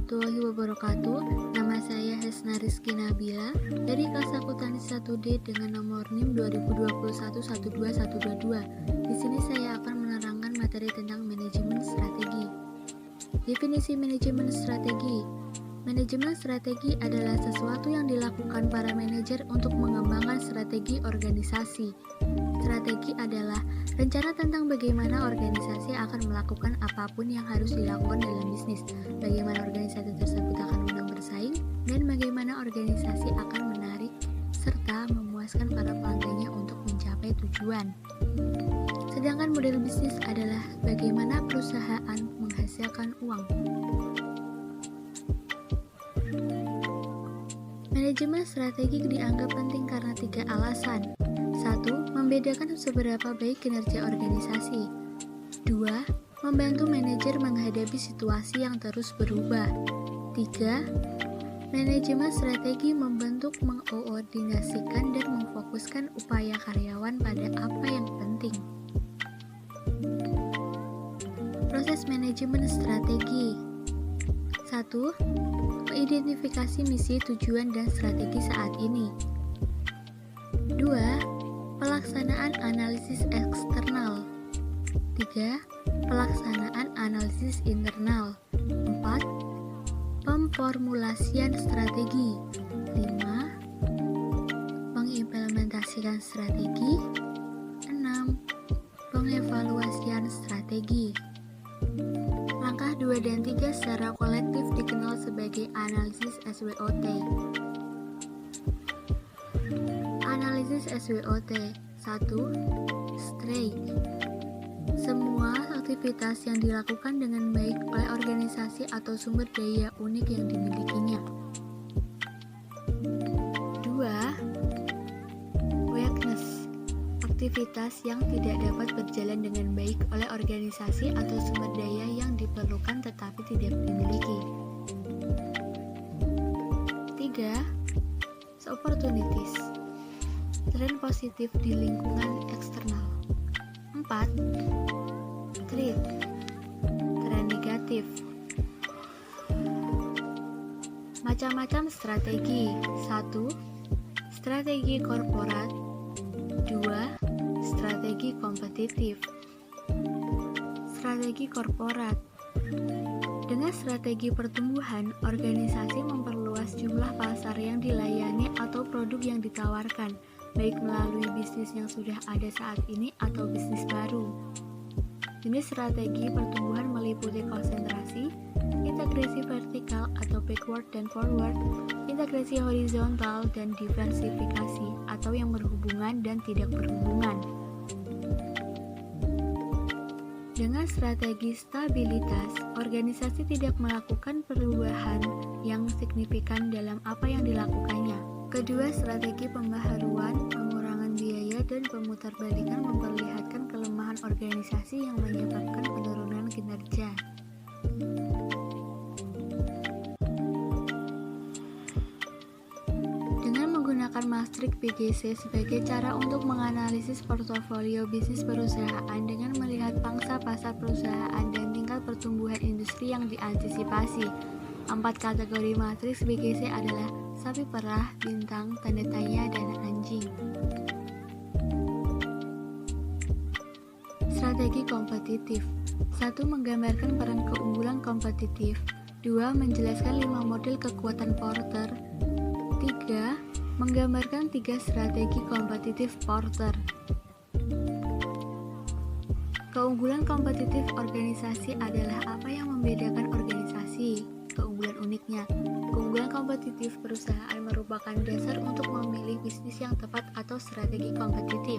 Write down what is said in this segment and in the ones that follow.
warahmatullahi wabarakatuh. Nama saya Hesna Rizky Nabila dari kelas akuntansi 1D dengan nomor NIM 2021-12122. Di sini saya akan menerangkan materi tentang manajemen strategi. Definisi manajemen strategi. Manajemen strategi adalah sesuatu yang dilakukan para manajer untuk mengembangkan strategi organisasi. Strategi adalah rencana tentang bagaimana organisasi akan melakukan apapun yang harus dilakukan dalam bisnis, bagaimana organisasi tersebut akan menang bersaing, dan bagaimana organisasi akan menarik serta memuaskan para pelanggannya untuk mencapai tujuan. Sedangkan model bisnis adalah bagaimana perusahaan menghasilkan uang. Manajemen strategi dianggap penting karena 3 alasan. 1. Membedakan seberapa baik kinerja organisasi. 2. Membantu manajer menghadapi situasi yang terus berubah. 3. Manajemen strategi membentuk, mengkoordinasikan, dan memfokuskan upaya karyawan pada apa yang penting. Proses manajemen strategi. 1. Mengidentifikasi misi, tujuan, dan strategi saat ini. 2. Pelaksanaan analisis eksternal. 3. Pelaksanaan analisis internal. 4. Pemformulasian strategi. 5. Mengimplementasikan strategi. 6. Pengevaluasian strategi. Langkah 2 dan 3 secara kolektif dikenal sebagai analisis SWOT. Analisis SWOT. 1. Strike. Semua aktivitas yang dilakukan dengan baik oleh organisasi atau sumber daya unik yang dimilikinya. 2. Weakness. Aktivitas yang tidak dapat berjalan dengan baik oleh organisasi atau sumber daya yang diperlukan tetapi tidak dimiliki. 3. Opportunities. Tren positif di lingkungan eksternal. 4. Threat. Tren negatif. Macam-macam strategi. 1. Strategi korporat. 2. Strategi kompetitif. Strategi korporat. Dengan strategi pertumbuhan, organisasi memperluas jumlah pasar yang dilayani atau produk yang ditawarkan, baik melalui bisnis yang sudah ada saat ini atau bisnis baru. Jenis strategi pertumbuhan meliputi konsentrasi, integrasi vertikal atau backward dan forward, integrasi horizontal, dan diversifikasi atau yang berhubungan dan tidak berhubungan. Dengan strategi stabilitas, organisasi tidak melakukan perubahan yang signifikan dalam apa yang dilakukannya. Kedua, strategi pembaharuan, pengurangan biaya, dan pemutarbalikan memperlihatkan kelemahan organisasi yang menyebabkan penurunan kinerja. Maastricht PGC sebagai cara untuk menganalisis portofolio bisnis perusahaan dengan melihat pangsa pasar perusahaan dan tingkat pertumbuhan industri yang diantisipasi. 4 kategori matriks PGC adalah sapi perah, bintang, tanda tanya, dan anjing. Strategi kompetitif. 1. Menggambarkan peran keunggulan kompetitif. 2. Menjelaskan 5 model kekuatan Porter. 3. Menggambarkan 3 strategi kompetitif Porter. Keunggulan kompetitif organisasi adalah apa yang membedakan organisasi. Keunggulan uniknya. Keunggulan kompetitif perusahaan merupakan dasar untuk memilih bisnis yang tepat atau strategi kompetitif.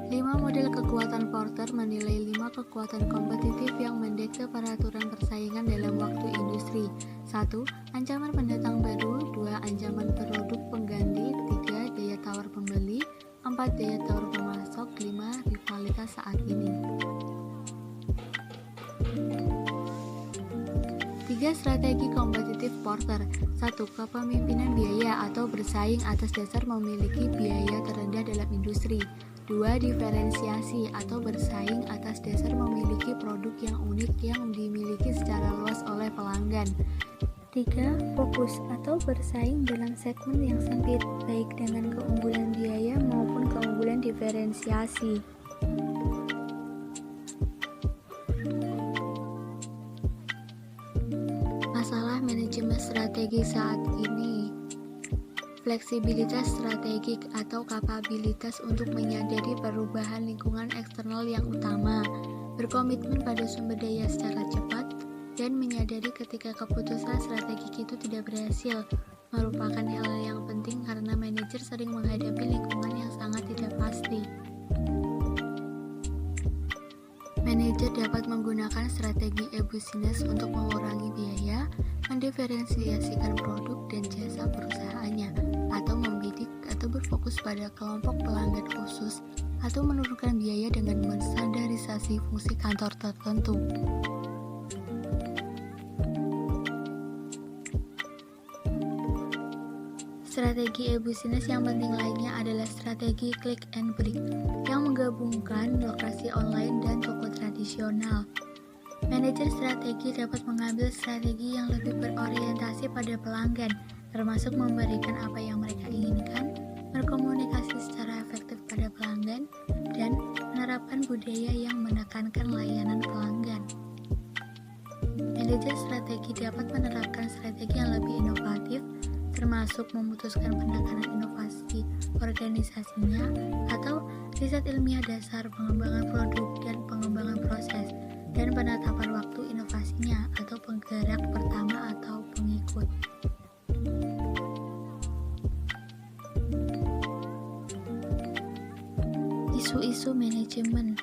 5 model kekuatan Porter menilai 5 kekuatan kompetitif yang mendikte peraturan persaingan dalam waktu industri. 1. Ancaman pendatang baru. 2. Ancaman produk pengganti. 3. Daya tawar pembeli. 4. Daya tawar pemasok. 5. Rivalitas saat ini. 3 strategi kompetitif Porter. 1. Kepemimpinan biaya atau bersaing atas dasar memiliki biaya terendah dalam industri. 2. Diferensiasi atau bersaing atas dasar memiliki produk yang unik yang dimiliki secara luas oleh pelanggan. pelanggan. 3. Fokus atau bersaing dalam segmen yang sempit, baik dengan keunggulan biaya maupun keunggulan diferensiasi. Masalah manajemen strategi saat ini. Fleksibilitas strategik atau kapabilitas untuk menyadari perubahan lingkungan eksternal yang utama, berkomitmen pada sumber daya secara cepat, dan menyadari ketika keputusan strategik itu tidak berhasil, merupakan hal yang penting karena manajer sering menghadapi lingkungan yang sangat tidak pasti. Manajer dapat menggunakan strategi e-business untuk mengurangi biaya, mendiferensiasikan produk dan jasa perusahaannya, atau membidik atau berfokus pada kelompok pelanggan khusus, atau menurunkan biaya dengan menstandarisasi fungsi kantor tertentu. Strategi e-business yang penting lainnya adalah strategi click and brick yang menggabungkan lokasi online dan toko tradisional. Manajer strategi dapat mengambil strategi yang lebih berorientasi pada pelanggan, termasuk memberikan apa yang mereka inginkan, berkomunikasi secara efektif pada pelanggan, dan menerapkan budaya yang menekankan layanan pelanggan. Manajer strategi dapat menerapkan strategi yang lebih inovatif, termasuk memutuskan penekanan inovasi organisasinya atau riset ilmiah dasar, pengembangan produk dan pengembangan proses, dan penetapan waktu inovasinya atau penggerak pertama atau pengikut. Isu-isu manajemen.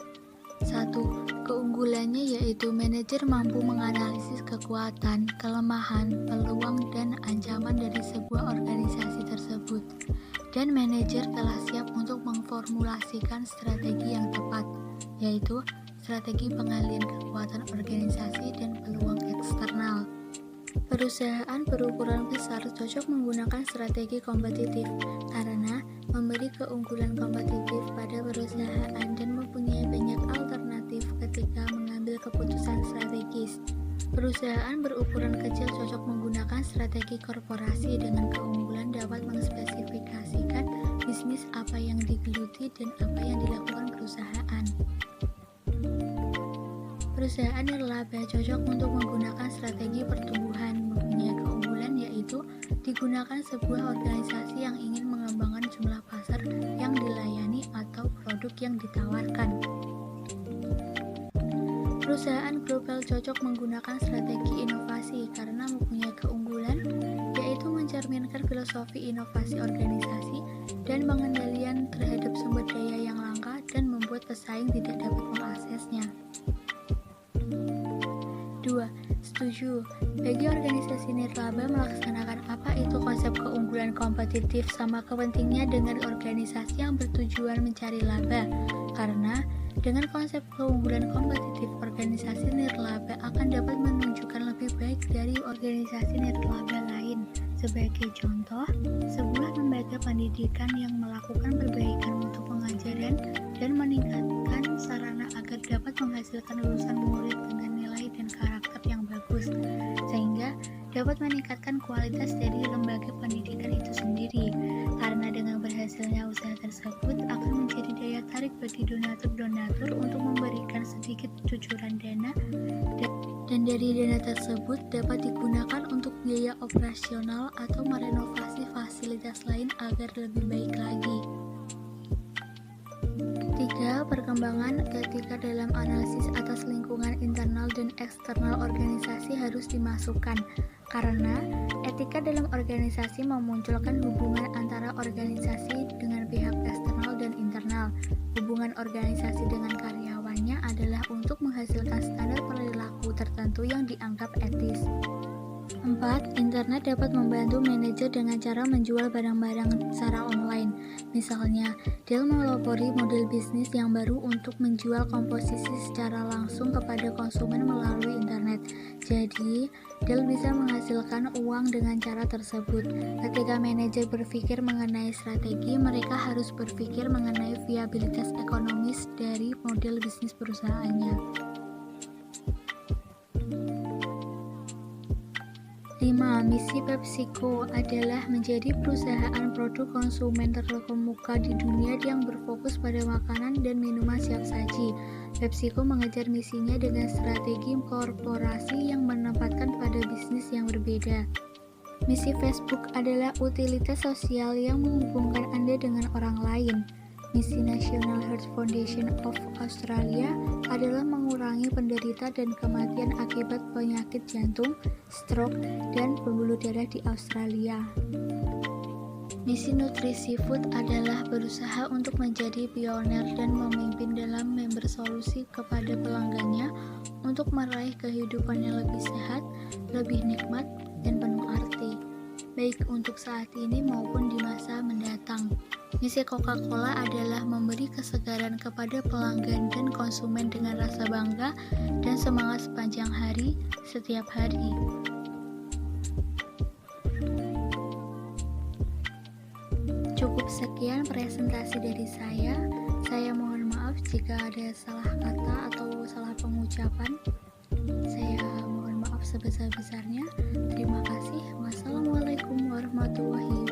1. Keunggulannya yaitu manajer mampu menganalisis kekuatan, kelemahan, peluang, dan ancaman dari sebuah organisasi tersebut, dan manajer telah siap untuk memformulasikan strategi yang tepat, yaitu strategi pengalihan kekuatan organisasi dan peluang eksternal. Perusahaan berukuran besar cocok menggunakan strategi kompetitif karena memberi keunggulan kompetitif pada perusahaan dan mempunyai banyak alternatif ketika mengambil keputusan strategis. Perusahaan berukuran kecil cocok menggunakan strategi korporasi dengan keunggulan dapat mengspesifikasikan bisnis apa yang digeluti dan apa yang dilakukan perusahaan. Perusahaan nirlaba cocok untuk menggunakan strategi pertumbuhan, mempunyai keunggulan yaitu digunakan sebuah organisasi yang ingin mengembangkan jumlah pasar yang dilayani atau produk yang ditawarkan. Perusahaan global cocok menggunakan strategi inovasi karena mempunyai keunggulan yaitu mencerminkan filosofi inovasi organisasi dan pengendalian terhadap sumber daya yang langka dan membuat pesaing tidak dapat mengaksesnya. 2. Setuju. Bagi organisasi nirlaba melaksanakan apa itu konsep keunggulan kompetitif sama kepentingnya dengan organisasi yang bertujuan mencari laba, karena dengan konsep keunggulan kompetitif organisasi nirlaba akan dapat menunjukkan lebih baik dari organisasi nirlaba lain. Sebagai contoh, sebuah lembaga pendidikan yang melakukan perbaikan untuk pengajaran dan meningkatkan sarana agar dapat menghasilkan lulusan murid dengan nilai dan karakter yang bagus, sehingga dapat meningkatkan kualitas dari lembaga pendidikan itu sendiri. Karena dengan berhasilnya usaha tersebut akan menjadi daya tarik bagi donatur-donatur untuk memberikan sedikit cucuran dana, dan dari dana tersebut dapat digunakan untuk biaya operasional atau merenovasi fasilitas lain agar lebih baik lagi. 3. Perkembangan etika dalam analisis atas lingkungan internal dan eksternal organisasi harus dimasukkan, karena etika dalam organisasi memunculkan hubungan antara organisasi dengan pihak eksternal dan internal. Hubungan organisasi dengan karyawannya adalah untuk menghasilkan standar perilaku tertentu yang dianggap etis. 4. Internet dapat membantu manajer dengan cara menjual barang-barang secara online. Misalnya, Dell melopori model bisnis yang baru untuk menjual komposisi secara langsung kepada konsumen melalui internet. Jadi, Dell bisa menghasilkan uang dengan cara tersebut. Ketika manajer berpikir mengenai strategi, mereka harus berpikir mengenai viabilitas ekonomis dari model bisnis perusahaannya. 5. Misi PepsiCo adalah menjadi perusahaan produk konsumen terkemuka di dunia yang berfokus pada makanan dan minuman siap saji. PepsiCo mengejar misinya dengan strategi korporasi yang menempatkan pada bisnis yang berbeda. Misi Facebook adalah utilitas sosial yang menghubungkan Anda dengan orang lain. Misi National Heart Foundation of Australia adalah mengurangi penderita dan kematian akibat penyakit jantung, stroke, dan pembuluh darah di Australia. Misi Nutrisi Food adalah berusaha untuk menjadi pioner dan memimpin dalam member solusi kepada pelanggannya untuk meraih kehidupan yang lebih sehat, lebih nikmat, dan penuh arti, baik untuk saat ini maupun di masa mendatang. Misi Coca-Cola adalah memberi kesegaran kepada pelanggan dan konsumen dengan rasa bangga dan semangat sepanjang hari, setiap hari. Cukup sekian presentasi dari saya. Saya mohon maaf jika ada salah kata atau salah pengucapan. Saya mohon maaf sebesar-besarnya. Terima kasih. Wassalamualaikum warahmatullahi